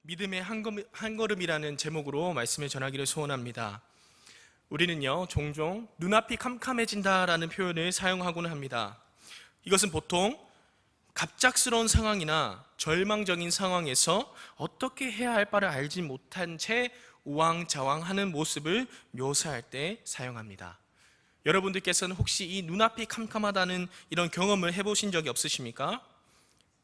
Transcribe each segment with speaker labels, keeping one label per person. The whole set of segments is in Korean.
Speaker 1: 믿음의 한 걸음이라는 제목으로 말씀을 전하기를 소원합니다. 우리는요, 종종 눈앞이 캄캄해진다라는 표현을 사용하고는 합니다. 이것은 보통 갑작스러운 상황이나 절망적인 상황에서 어떻게 해야 할 바를 알지 못한 채 우왕좌왕하는 모습을 묘사할 때 사용합니다. 여러분들께서는 혹시 이 눈앞이 캄캄하다는 이런 경험을 해보신 적이 없으십니까?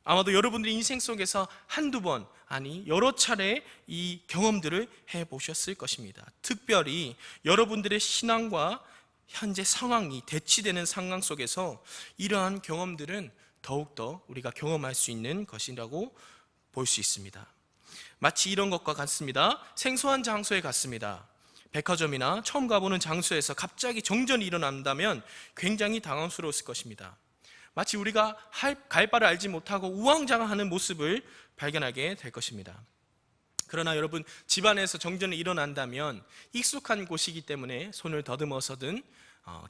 Speaker 1: 아마도 여러분들의 인생 속에서 한두 번, 아니 여러 차례 이 경험들을 해보셨을 것입니다. 특별히 여러분들의 신앙과 현재 상황이 대치되는 상황 속에서 이러한 경험들은 더욱더 우리가 경험할 수 있는 것이라고 볼 수 있습니다. 마치 이런 것과 같습니다. 생소한 장소에 갔습니다. 백화점이나 처음 가보는 장소에서 갑자기 정전이 일어난다면 굉장히 당황스러웠을 것입니다. 마치 우리가 갈 바를 알지 못하고 우왕좌왕하는 모습을 발견하게 될 것입니다. 그러나 여러분, 집안에서 정전이 일어난다면 익숙한 곳이기 때문에 손을 더듬어서든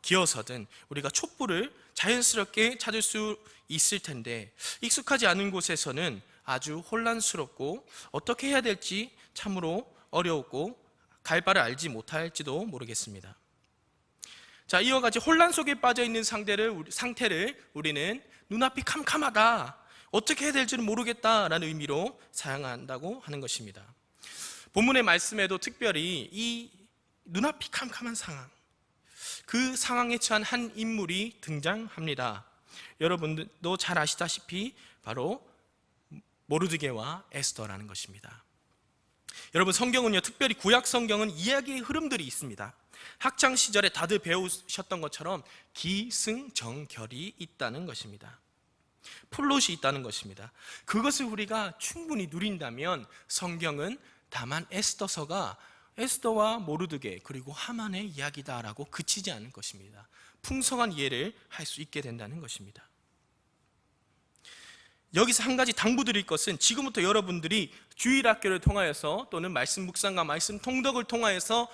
Speaker 1: 기어서든 우리가 촛불을 자연스럽게 찾을 수 있을 텐데, 익숙하지 않은 곳에서는 아주 혼란스럽고 어떻게 해야 될지 참으로 어려웠고 갈 바를 알지 못할지도 모르겠습니다. 자, 이와 같이 혼란 속에 빠져 있는 상태를 우리는 눈앞이 캄캄하다, 어떻게 해야 될지는 모르겠다라는 의미로 사용한다고 하는 것입니다. 본문의 말씀에도 특별히 이 눈앞이 캄캄한 상황, 그 상황에 처한 한 인물이 등장합니다. 여러분도 잘 아시다시피 바로 모르드게와 에스더라는 것입니다. 여러분, 성경은요, 특별히 구약 성경은 이야기의 흐름들이 있습니다. 학창 시절에 다들 배우셨던 것처럼 기승전결이 있다는 것입니다. 플롯이 있다는 것입니다. 그것을 우리가 충분히 누린다면 성경은 다만 에스더서가 에스더와 모르드게 그리고 하만의 이야기다라고 그치지 않을 것입니다. 풍성한 이해를 할 수 있게 된다는 것입니다. 여기서 한 가지 당부드릴 것은, 지금부터 여러분들이 주일학교를 통하여서 또는 말씀 묵상과 말씀 통독을 통하여서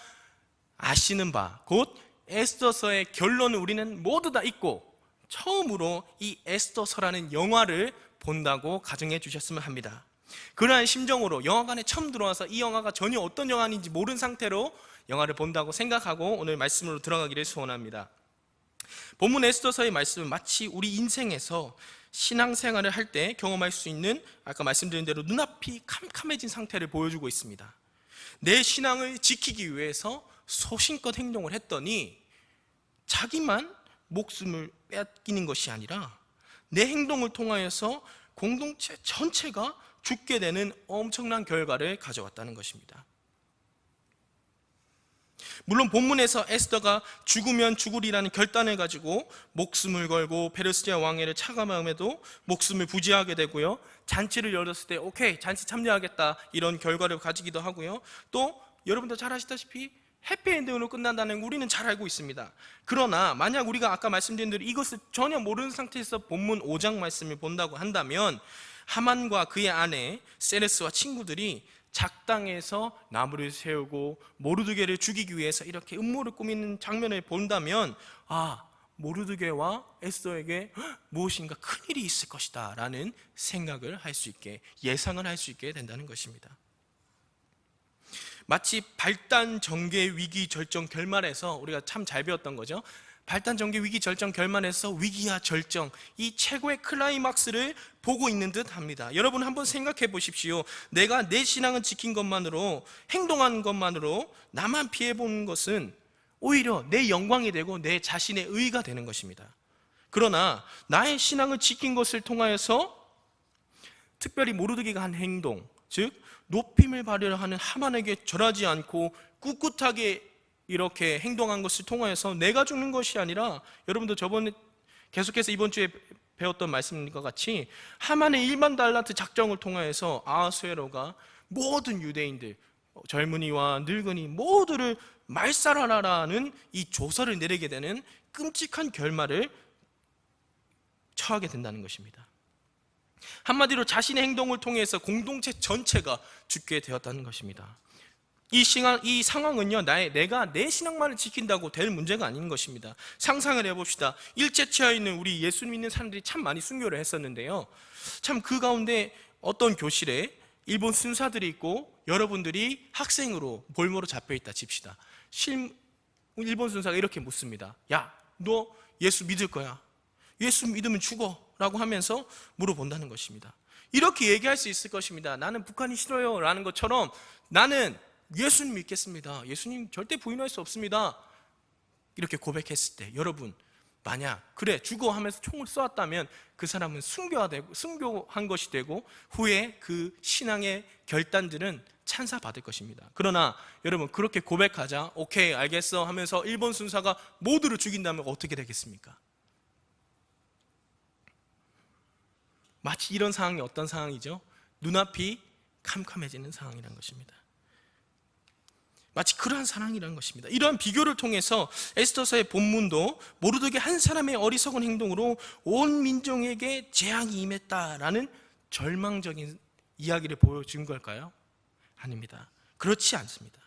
Speaker 1: 아시는 바, 곧 에스더서의 결론을 우리는 모두 다 잊고 처음으로 이 에스더서라는 영화를 본다고 가정해 주셨으면 합니다. 그러한 심정으로 영화관에 처음 들어와서 이 영화가 전혀 어떤 영화인지 모르는 상태로 영화를 본다고 생각하고 오늘 말씀으로 들어가기를 소원합니다. 본문 에스더서의 말씀은 마치 우리 인생에서 신앙생활을 할 때 경험할 수 있는, 아까 말씀드린 대로 눈앞이 캄캄해진 상태를 보여주고 있습니다. 내 신앙을 지키기 위해서 소신껏 행동을 했더니 자기만 목숨을 빼앗기는 것이 아니라 내 행동을 통하여서 공동체 전체가 죽게 되는 엄청난 결과를 가져왔다는 것입니다. 물론 본문에서 에스더가 죽으면 죽으리라는 결단을 가지고 목숨을 걸고 페르시아 왕위를 차감함에도 목숨을 부지하게 되고요, 잔치를 열었을 때 오케이, 잔치 참여하겠다, 이런 결과를 가지기도 하고요, 또 여러분도 잘 아시다시피 해피엔딩으로 끝난다는 우리는 잘 알고 있습니다. 그러나 만약 우리가 아까 말씀드린 대로 이것을 전혀 모르는 상태에서 본문 5장 말씀을 본다고 한다면, 하만과 그의 아내 세레스와 친구들이 작당에서 나무를 세우고 모르드게를 죽이기 위해서 이렇게 음모를 꾸미는 장면을 본다면, 모르드게와 에스더에게 무엇인가 큰일이 있을 것이다 라는 생각을 할 수 있게, 예상을 할 수 있게 된다는 것입니다. 마치 발단 전개 위기 절정 결말에서 우리가 참 잘 배웠던 거죠. 발단 전개 위기 절정 결말에서 위기와 절정, 이 최고의 클라이막스를 보고 있는 듯 합니다. 여러분 한번 생각해 보십시오. 내가 내 신앙을 지킨 것만으로, 행동한 것만으로 나만 피해보는 것은 오히려 내 영광이 되고 내 자신의 의의가 되는 것입니다. 그러나 나의 신앙을 지킨 것을 통하여서 특별히 모르드게가 한 행동, 즉 높임을 받으려 하는 하만에게 절하지 않고 꿋꿋하게 이렇게 행동한 것을 통하여서 내가 죽는 것이 아니라, 여러분도 저번에 계속해서 이번 주에 배웠던 말씀과 같이 하만의 1만 달란트 작정을 통하여서 아하수에로가 모든 유대인들, 젊은이와 늙은이 모두를 말살하라라는 이 조서를 내리게 되는 끔찍한 결말을 처하게 된다는 것입니다. 한마디로 자신의 행동을 통해서 공동체 전체가 죽게 되었다는 것입니다. 이 상황은요, 내가 내 신앙만을 지킨다고 될 문제가 아닌 것입니다. 상상을 해봅시다. 일제치하에 있는 우리 예수 믿는 사람들이 참 많이 순교를 했었는데요, 참 그 가운데 어떤 교실에 일본 순사들이 있고 여러분들이 학생으로 볼모로 잡혀있다 칩시다. 일본 순사가 이렇게 묻습니다. 야, 너 예수 믿을 거야? 예수 믿으면 죽어 라고 하면서 물어본다는 것입니다. 이렇게 얘기할 수 있을 것입니다. 나는 북한이 싫어요 라는 것처럼 나는 예수님 믿겠습니다. 예수님 절대 부인할 수 없습니다. 이렇게 고백했을 때 여러분, 만약 그래 죽어 하면서 총을 쏘았다면 그 사람은 순교한 것이 되고 후에 그 신앙의 결단들은 찬사받을 것입니다. 그러나 여러분, 그렇게 고백하자 오케이 알겠어 하면서 일본 순사가 모두를 죽인다면 어떻게 되겠습니까? 마치 이런 상황이 어떤 상황이죠? 눈앞이 캄캄해지는 상황이라는 것입니다. 마치 그러한 상황이라는 것입니다. 이러한 비교를 통해서 에스더서의 본문도 모르드게 한 사람의 어리석은 행동으로 온 민족에게 재앙이 임했다라는 절망적인 이야기를 보여준 걸까요? 아닙니다. 그렇지 않습니다.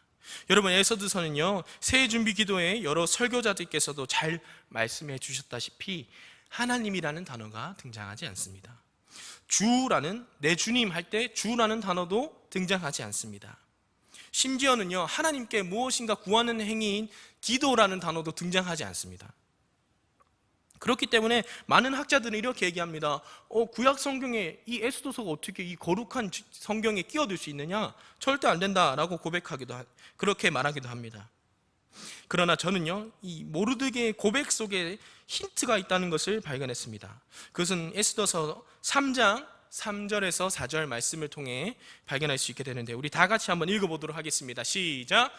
Speaker 1: 여러분, 에스더서는요, 새해 준비 기도에 여러 설교자들께서도 잘 말씀해 주셨다시피 하나님이라는 단어가 등장하지 않습니다. 주라는, 내 주님 할 때 주라는 단어도 등장하지 않습니다. 심지어는요, 하나님께 무엇인가 구하는 행위인 기도라는 단어도 등장하지 않습니다. 그렇기 때문에 많은 학자들은 이렇게 얘기합니다. 구약 성경에 이 에스더서가 어떻게 이 거룩한 성경에 끼어들 수 있느냐? 절대 안 된다라고 그렇게 말하기도 합니다. 그러나 저는요, 이 모르드게의 고백 속에 힌트가 있다는 것을 발견했습니다. 그것은 에스더서 3장 3절에서 4절 말씀을 통해 발견할 수 있게 되는데, 우리 다 같이 한번 읽어보도록 하겠습니다. 시작.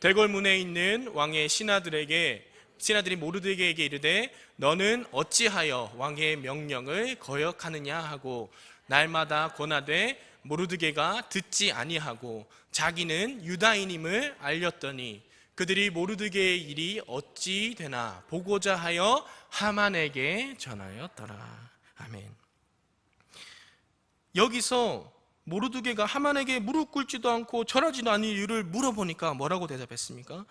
Speaker 1: 대궐문에 있는 왕의 신하들이 모르드게에게 이르되 너는 어찌하여 왕의 명령을 거역하느냐 하고 날마다 권하되 모르드게가 듣지 아니하고 자기는 유다인임을 알렸더니 그들이 모르드게의 일이 어찌 되나 보고자 하여 하만에게 전하였더라. 아멘. 여기서 모르드게가 하만에게 무릎 꿇지도 않고 절하지도 않은 이유를 물어보니까 뭐라고 대답했습니까?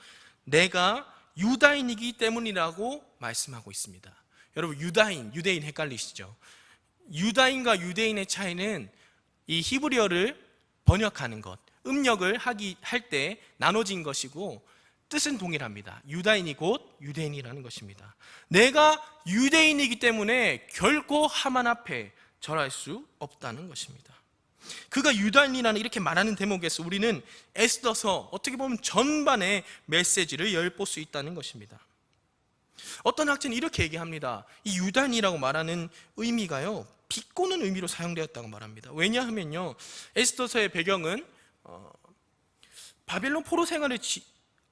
Speaker 1: 내가 유다인이기 때문이라고 말씀하고 있습니다. 여러분, 유대인 헷갈리시죠? 유다인과 유대인의 차이는 이 히브리어를 번역하는 것, 음력을 할 때 나눠진 것이고 뜻은 동일합니다. 유다인이 곧 유대인이라는 것입니다. 내가 유대인이기 때문에 결코 하만 앞에 절할 수 없다는 것입니다. 그가 유다인이라는 이렇게 말하는 대목에서 우리는 에스더서 어떻게 보면 전반의 메시지를 엿볼 수 있다는 것입니다. 어떤 학자는 이렇게 얘기합니다. 이 유다인이라고 말하는 의미가요, 비꼬는 의미로 사용되었다고 말합니다. 왜냐하면요, 에스더서의 배경은 바벨론 포로 생활을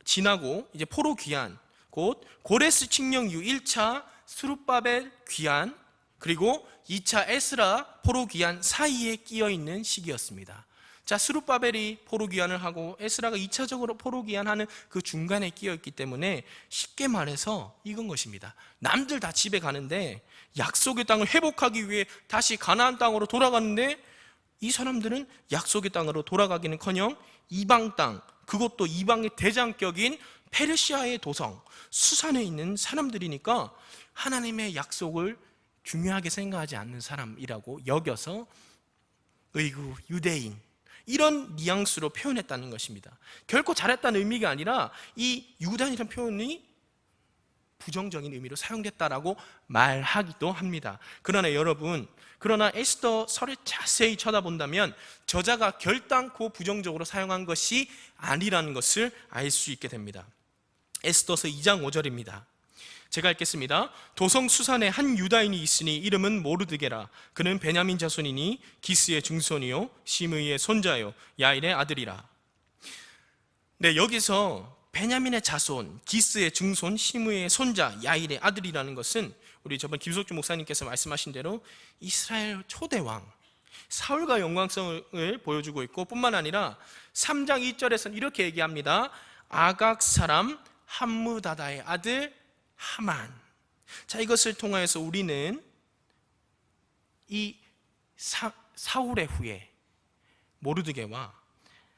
Speaker 1: 지나고 이제 포로 귀환, 곧 고레스 칙령 이후 1차 스룹바벨 귀환, 그리고 2차 에스라 포로 귀환 사이에 끼어 있는 시기였습니다. 자, 스룹바벨이 포로 귀환을 하고 에스라가 2차적으로 포로 귀환하는 그 중간에 끼어 있기 때문에 쉽게 말해서 이건 것입니다. 남들 다 집에 가는데 약속의 땅을 회복하기 위해 다시 가나안 땅으로 돌아가는데 이 사람들은 약속의 땅으로 돌아가기는커녕 이방 땅, 그것도 이방의 대장격인 페르시아의 도성 수산에 있는 사람들이니까 하나님의 약속을 중요하게 생각하지 않는 사람이라고 여겨서 의구, 유대인, 이런 뉘앙스로 표현했다는 것입니다. 결코 잘했다는 의미가 아니라 이 유다인이라는 표현이 부정적인 의미로 사용됐다라고 말하기도 합니다. 그러나 여러분, 에스더서를 자세히 쳐다본다면 저자가 결단코 부정적으로 사용한 것이 아니라는 것을 알 수 있게 됩니다. 에스더서 2장 5절입니다. 제가 읽겠습니다. 도성 수산에 한 유다인이 있으니 이름은 모르드게라. 그는 베냐민 자손이니 기스의 증손이요 시므이의 손자요 야일의 아들이라. 네, 여기서 베냐민의 자손, 기스의 증손, 시므이의 손자, 야일의 아들이라는 것은 우리 저번 김석주 목사님께서 말씀하신 대로 이스라엘 초대왕 사울과 영광성을 보여주고 있고, 뿐만 아니라 3장 2절에서는 이렇게 얘기합니다. 아각 사람 함무다다의 아들 하만. 자, 이것을 통하여서 우리는 이 사울의 후예 모르드게와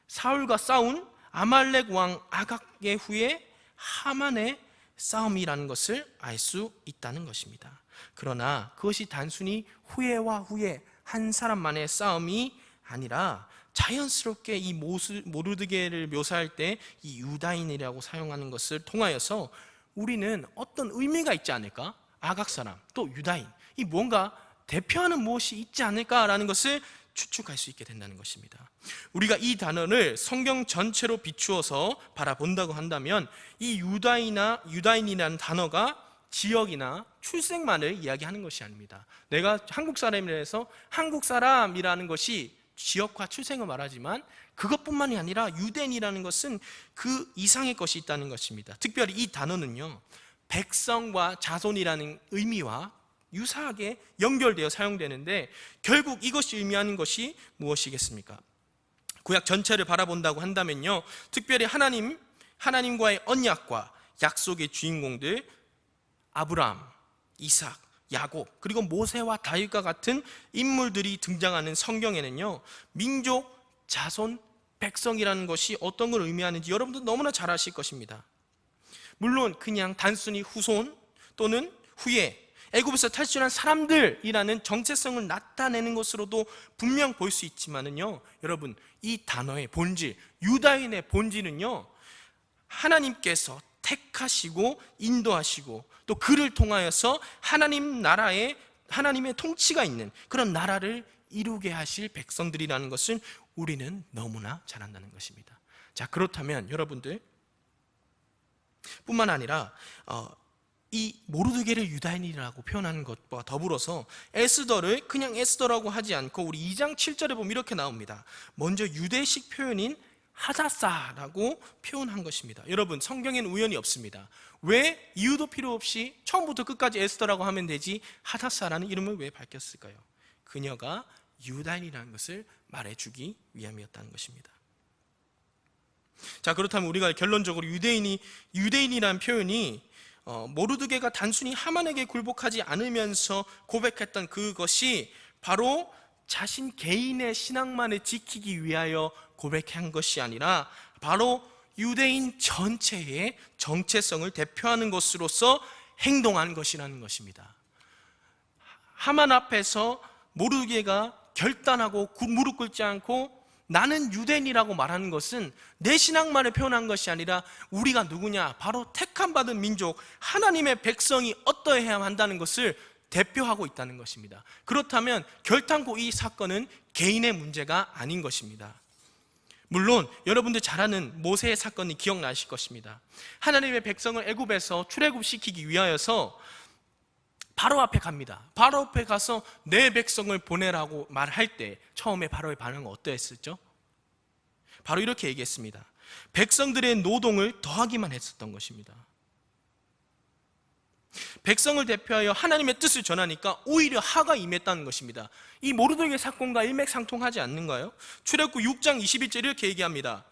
Speaker 1: 사울과 싸운 아말렉 왕 아각의 후예 하만의 싸움이라는 것을 알 수 있다는 것입니다. 그러나 그것이 단순히 후예와 후예 한 사람만의 싸움이 아니라 자연스럽게 이 모르드게를 묘사할 때 이 유다인이라고 사용하는 것을 통하여서 우리는 어떤 의미가 있지 않을까? 아각 사람, 또 유다인, 이 뭔가 대표하는 무엇이 있지 않을까라는 것을 추측할 수 있게 된다는 것입니다. 우리가 이 단어를 성경 전체로 비추어서 바라본다고 한다면 이 유다인이라는 단어가 지역이나 출생만을 이야기하는 것이 아닙니다. 내가 한국 사람이라서 한국 사람이라는 것이 지역과 출생을 말하지만 그것뿐만이 아니라 유대인이라는 것은 그 이상의 것이 있다는 것입니다. 특별히 이 단어는요, 백성과 자손이라는 의미와 유사하게 연결되어 사용되는데 결국 이것이 의미하는 것이 무엇이겠습니까? 구약 전체를 바라본다고 한다면요, 특별히 하나님과의 언약과 약속의 주인공들 아브라함, 이삭, 야곱, 그리고 모세와 다윗과 같은 인물들이 등장하는 성경에는요, 민족, 자손, 백성이라는 것이 어떤 걸 의미하는지 여러분도 너무나 잘 아실 것입니다. 물론 그냥 단순히 후손 또는 후예, 애굽에서 탈출한 사람들이라는 정체성을 나타내는 것으로도 분명 보일 수 있지만은요, 여러분, 이 단어의 본질, 유다인의 본질은요, 하나님께서 택하시고 인도하시고 또 그를 통하여서 하나님의 통치가 있는 그런 나라를 이루게 하실 백성들이라는 것을 우리는 너무나 잘 안다는 것입니다. 자, 그렇다면 여러분들 뿐만 아니라 이 모르드게를 유다인이라고 표현하는 것과 더불어서 에스더를 그냥 에스더라고 하지 않고 우리 2장 7절에 보면 이렇게 나옵니다. 먼저 유대식 표현인 하다사라고 표현한 것입니다. 여러분, 성경에는 우연이 없습니다. 왜 이유도 필요 없이 처음부터 끝까지 에스더라고 하면 되지 하다사라는 이름을 왜 밝혔을까요? 그녀가 유다인이라는 것을 말해주기 위함이었다는 것입니다. 자, 그렇다면 우리가 결론적으로 유대인이라는 표현이 모르드게가 단순히 하만에게 굴복하지 않으면서 고백했던 그것이 바로 자신 개인의 신앙만을 지키기 위하여 고백한 것이 아니라 바로 유대인 전체의 정체성을 대표하는 것으로서 행동한 것이라는 것입니다. 하만 앞에서 모르드게가 결단하고 무릎 꿇지 않고 나는 유대인이라고 말하는 것은 내 신앙만을 표현한 것이 아니라 우리가 누구냐, 바로 택함받은 민족 하나님의 백성이 어떠해야 한다는 것을 대표하고 있다는 것입니다. 그렇다면 결탄코 이 사건은 개인의 문제가 아닌 것입니다. 물론 여러분들 잘 아는 모세의 사건이 기억나실 것입니다. 하나님의 백성을 애굽에서 출애굽시키기 위하여서 바로 앞에 갑니다. 바로 앞에 가서 내 백성을 보내라고 말할 때 처음에 바로의 반응은 어떠했었죠? 바로 이렇게 얘기했습니다. 백성들의 노동을 더하기만 했었던 것입니다. 백성을 대표하여 하나님의 뜻을 전하니까 오히려 하가 임했다는 것입니다. 이 모르드게 사건과 일맥상통하지 않는가요? 출애굽 6장 21절 이렇게 얘기합니다.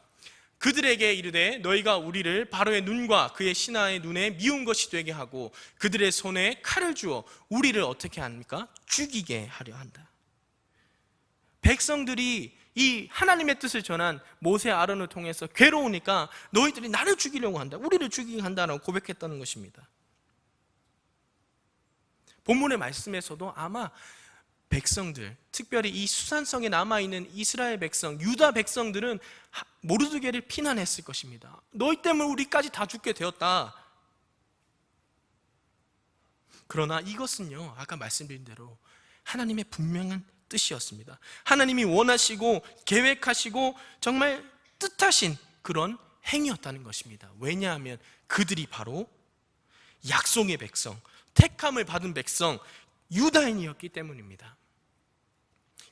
Speaker 1: 그들에게 이르되 너희가 우리를 바로의 눈과 그의 신하의 눈에 미운 것이 되게 하고 그들의 손에 칼을 주어 우리를 어떻게 합니까? 죽이게 하려 한다. 백성들이 이 하나님의 뜻을 전한 모세 아론을 통해서 괴로우니까 너희들이 나를 죽이려고 한다, 우리를 죽이게 한다라고 고백했다는 것입니다. 본문의 말씀에서도 아마 백성들, 특별히 이 수산성에 남아있는 이스라엘 백성, 유다 백성들은 모르드게를 비난했을 것입니다. 너희 때문에 우리까지 다 죽게 되었다. 그러나 이것은요, 아까 말씀드린 대로 하나님의 분명한 뜻이었습니다. 하나님이 원하시고 계획하시고 정말 뜻하신 그런 행위였다는 것입니다. 왜냐하면 그들이 바로 약속의 백성, 택함을 받은 백성, 유다인이었기 때문입니다.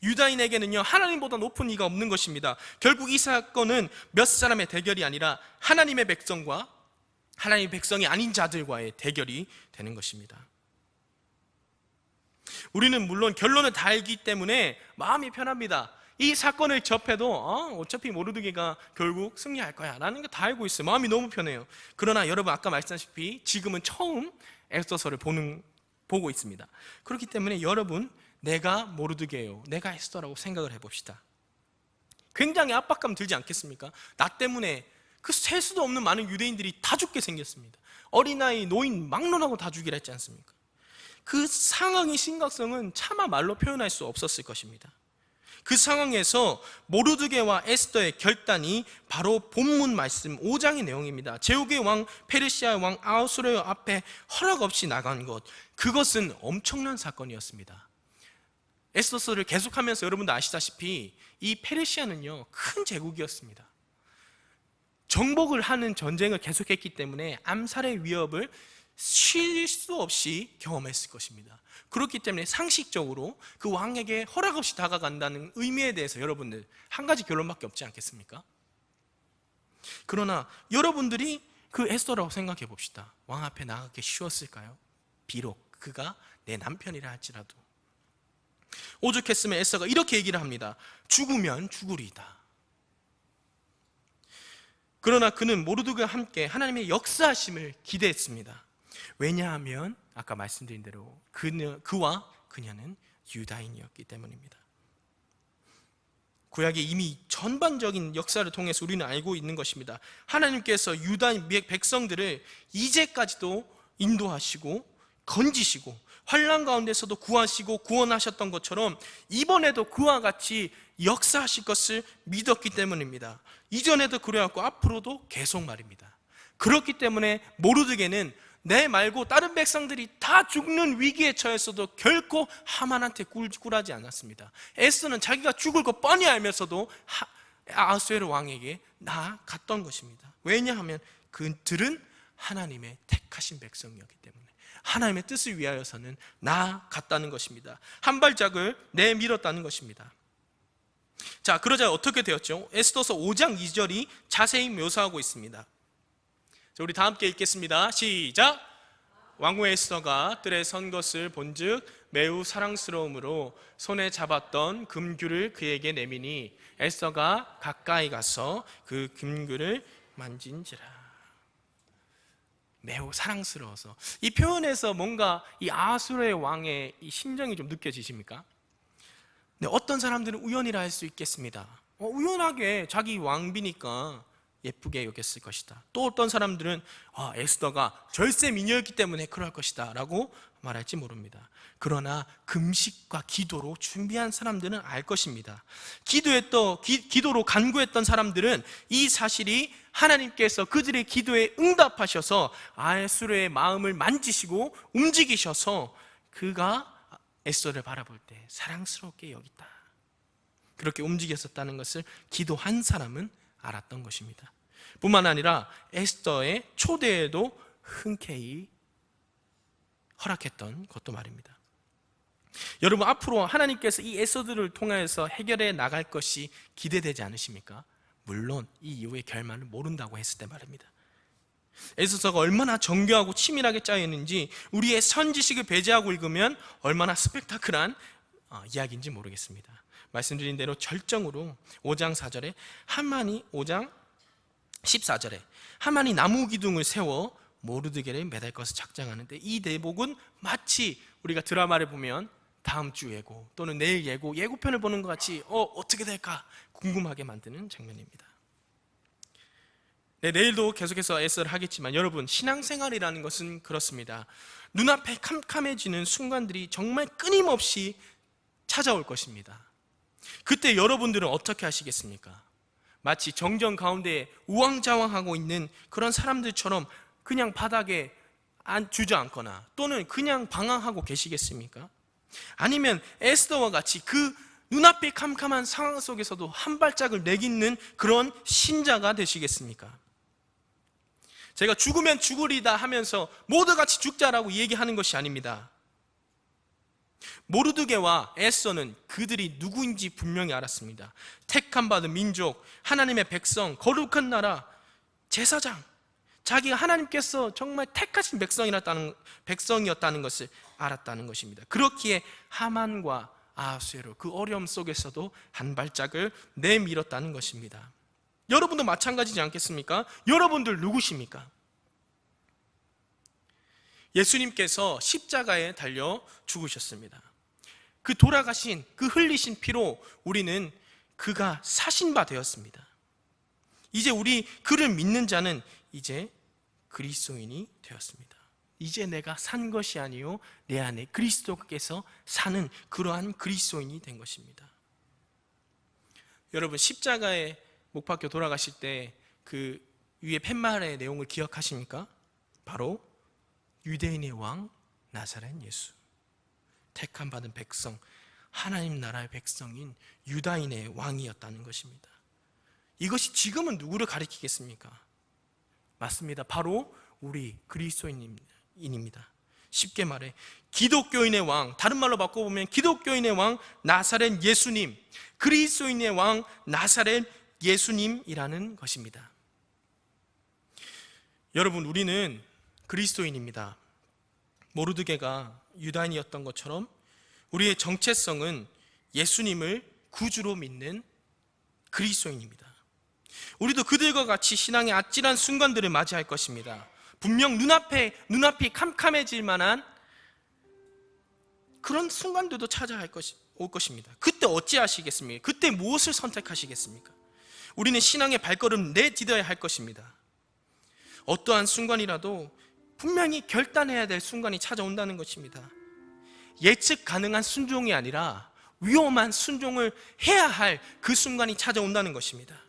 Speaker 1: 유다인에게는요, 하나님보다 높은 이가 없는 것입니다. 결국 이 사건은 몇 사람의 대결이 아니라 하나님의 백성과 하나님의 백성이 아닌 자들과의 대결이 되는 것입니다. 우리는 물론 결론을 다 알기 때문에 마음이 편합니다. 이 사건을 접해도 어차피 모르드게가 결국 승리할 거야 라는 거 다 알고 있어요. 마음이 너무 편해요. 그러나 여러분, 아까 말씀하셨다시피 지금은 처음 에스더서를 보고 있습니다. 그렇기 때문에 여러분, 내가 모르드게요, 내가 에스더라고 생각을 해봅시다. 굉장히 압박감 들지 않겠습니까? 나 때문에 그 셀 수도 없는 많은 유대인들이 다 죽게 생겼습니다. 어린아이, 노인, 막론하고 다 죽이라 했지 않습니까? 그 상황의 심각성은 차마 말로 표현할 수 없었을 것입니다. 그 상황에서 모르드게와 에스더의 결단이 바로 본문 말씀 5장의 내용입니다. 제국의 왕 페르시아의 왕 아하수에로 앞에 허락 없이 나간 것, 그것은 엄청난 사건이었습니다. 에스더서를 계속하면서 여러분도 아시다시피 이 페르시아는요, 큰 제국이었습니다. 정복을 하는 전쟁을 계속했기 때문에 암살의 위협을 쉴 수 없이 경험했을 것입니다. 그렇기 때문에 상식적으로 그 왕에게 허락 없이 다가간다는 의미에 대해서 여러분들 한 가지 결론밖에 없지 않겠습니까? 그러나 여러분들이 그 에스더라고 생각해 봅시다. 왕 앞에 나가기 쉬웠을까요? 비록 그가 내 남편이라 할지라도. 오죽했으면 에스더가 이렇게 얘기를 합니다. 죽으면 죽으리이다. 그러나 그는 모르드게와 함께 하나님의 역사하심을 기대했습니다. 왜냐하면 아까 말씀드린 대로 그와 그녀는 유다인이었기 때문입니다. 구약의 이미 전반적인 역사를 통해서 우리는 알고 있는 것입니다. 하나님께서 유다인 백성들을 이제까지도 인도하시고 건지시고 환난 가운데서도 구하시고 구원하셨던 것처럼 이번에도 그와 같이 역사하실 것을 믿었기 때문입니다. 이전에도 그래왔고 앞으로도 계속 말입니다. 그렇기 때문에 모르드게는 내 말고 다른 백성들이 다 죽는 위기에 처했어도 결코 하만한테 굴하지 않았습니다. 에스더는 자기가 죽을 거 뻔히 알면서도 아하수에로 왕에게 나아갔던 것입니다. 왜냐하면 그들은 하나님의 택하신 백성이었기 때문에 하나님의 뜻을 위하여서는 나아갔다는 것입니다. 한 발짝을 내밀었다는 것입니다. 자, 그러자 어떻게 되었죠? 에스더서 5장 2절이 자세히 묘사하고 있습니다. 자, 우리 다 함께 읽겠습니다. 시작! 왕후 에스더가 뜰에 선 것을 본즉 매우 사랑스러움으로 손에 잡았던 금귤을 그에게 내미니 에스더가 가까이 가서 그 금귤을 만진지라. 매우 사랑스러워서. 이 표현에서 뭔가 이 아하수르의 왕의 이 심정이 좀 느껴지십니까? 네, 어떤 사람들은 우연이라 할 수 있겠습니다. 우연하게 자기 왕비니까 예쁘게 여겼을 것이다. 또 어떤 사람들은 에스더가 절세 미녀였기 때문에 그럴 것이다 라고 말할지 모릅니다. 그러나 금식과 기도로 준비한 사람들은 알 것입니다. 기도로 간구했던 사람들은 이 사실이 하나님께서 그들의 기도에 응답하셔서 아하수르의 마음을 만지시고 움직이셔서 그가 에스더를 바라볼 때 사랑스럽게 여기다, 그렇게 움직였었다는 것을 기도한 사람은 알았던 것입니다. 뿐만 아니라 에스더의 초대에도 흔쾌히 허락했던 것도 말입니다. 여러분, 앞으로 하나님께서 이 에스더를 통해서 해결해 나갈 것이 기대되지 않으십니까? 물론 이 이후의 결말을 모른다고 했을 때 말입니다. 에스더가 얼마나 정교하고 치밀하게 짜였는지 우리의 선지식을 배제하고 읽으면 얼마나 스펙타클한 이야기인지 모르겠습니다. 말씀드린 대로 절정으로 5장 4절에 하만이 5장 14절에 하만이 나무 기둥을 세워 모르드게를 매달 것을 작정하는데, 이 대목은 마치 우리가 드라마를 보면 다음 주 예고 또는 내일 예고편을 보는 것 같이 어떻게 될까 궁금하게 만드는 장면입니다. 네, 내일도 계속해서 에스더를 하겠지만 여러분, 신앙생활이라는 것은 그렇습니다. 눈앞에 캄캄해지는 순간들이 정말 끊임없이 찾아올 것입니다. 그때 여러분들은 어떻게 하시겠습니까? 마치 정전 가운데 우왕좌왕하고 있는 그런 사람들처럼 그냥 바닥에 주저앉거나 또는 그냥 방황하고 계시겠습니까? 아니면 에스더와 같이 그 눈앞이 캄캄한 상황 속에서도 한 발짝을 내딛는 그런 신자가 되시겠습니까? 제가 죽으면 죽으리다 하면서 모두 같이 죽자라고 얘기하는 것이 아닙니다. 모르드게와 에스더는 그들이 누구인지 분명히 알았습니다. 택함 받은 민족, 하나님의 백성, 거룩한 나라, 제사장, 자기가 하나님께서 정말 택하신 백성이었다는 것을 알았다는 것입니다. 그렇기에 하만과 아하수에로 그 어려움 속에서도 한 발짝을 내밀었다는 것입니다. 여러분도 마찬가지지 않겠습니까? 여러분들 누구십니까? 예수님께서 십자가에 달려 죽으셨습니다. 그 돌아가신, 그 흘리신 피로 우리는 그가 사신 바 되었습니다. 이제 그를 믿는 자는 이제 그리스도인이 되었습니다. 이제 내가 산 것이 아니요 내 안에 그리스도께서 사는 그러한 그리스도인이 된 것입니다. 여러분 십자가에 못 박혀 돌아가실 때 그 위에 팻말의 내용을 기억하십니까? 바로 유대인의 왕 나사렛 예수, 택함 받은 백성, 하나님 나라의 백성인 유다인의 왕이었다는 것입니다. 이것이 지금은 누구를 가리키겠습니까? 맞습니다. 바로 우리 그리스도인입니다. 쉽게 말해 기독교인의 왕, 다른 말로 바꿔보면 기독교인의 왕 나사렛 예수님, 그리스도인의 왕 나사렛 예수님이라는 것입니다. 여러분, 우리는 그리스도인입니다. 모르드게가 유다인이었던 것처럼 우리의 정체성은 예수님을 구주로 믿는 그리스도인입니다. 우리도 그들과 같이 신앙의 아찔한 순간들을 맞이할 것입니다. 분명 눈앞이 캄캄해질 만한 그런 순간들도 올 것입니다. 그때 어찌하시겠습니까? 그때 무엇을 선택하시겠습니까? 우리는 신앙의 발걸음 내디뎌야 할 것입니다. 어떠한 순간이라도 분명히 결단해야 될 순간이 찾아온다는 것입니다. 예측 가능한 순종이 아니라 위험한 순종을 해야 할 그 순간이 찾아온다는 것입니다.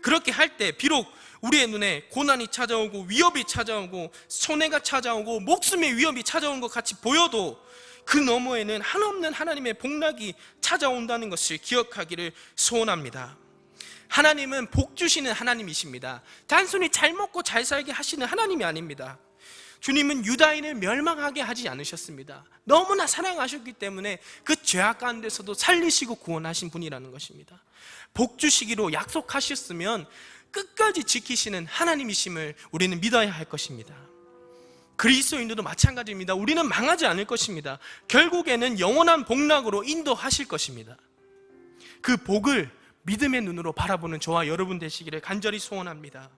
Speaker 1: 그렇게 할 때 비록 우리의 눈에 고난이 찾아오고 위협이 찾아오고 손해가 찾아오고 목숨의 위협이 찾아오는 것 같이 보여도 그 너머에는 한없는 하나님의 복락이 찾아온다는 것을 기억하기를 소원합니다. 하나님은 복 주시는 하나님이십니다. 단순히 잘 먹고 잘 살게 하시는 하나님이 아닙니다. 주님은 유다인을 멸망하게 하지 않으셨습니다. 너무나 사랑하셨기 때문에 그 죄악 가운데서도 살리시고 구원하신 분이라는 것입니다. 복 주시기로 약속하셨으면 끝까지 지키시는 하나님이심을 우리는 믿어야 할 것입니다. 그리스도인들도 마찬가지입니다. 우리는 망하지 않을 것입니다. 결국에는 영원한 복락으로 인도하실 것입니다. 그 복을 믿음의 눈으로 바라보는 저와 여러분 되시기를 간절히 소원합니다.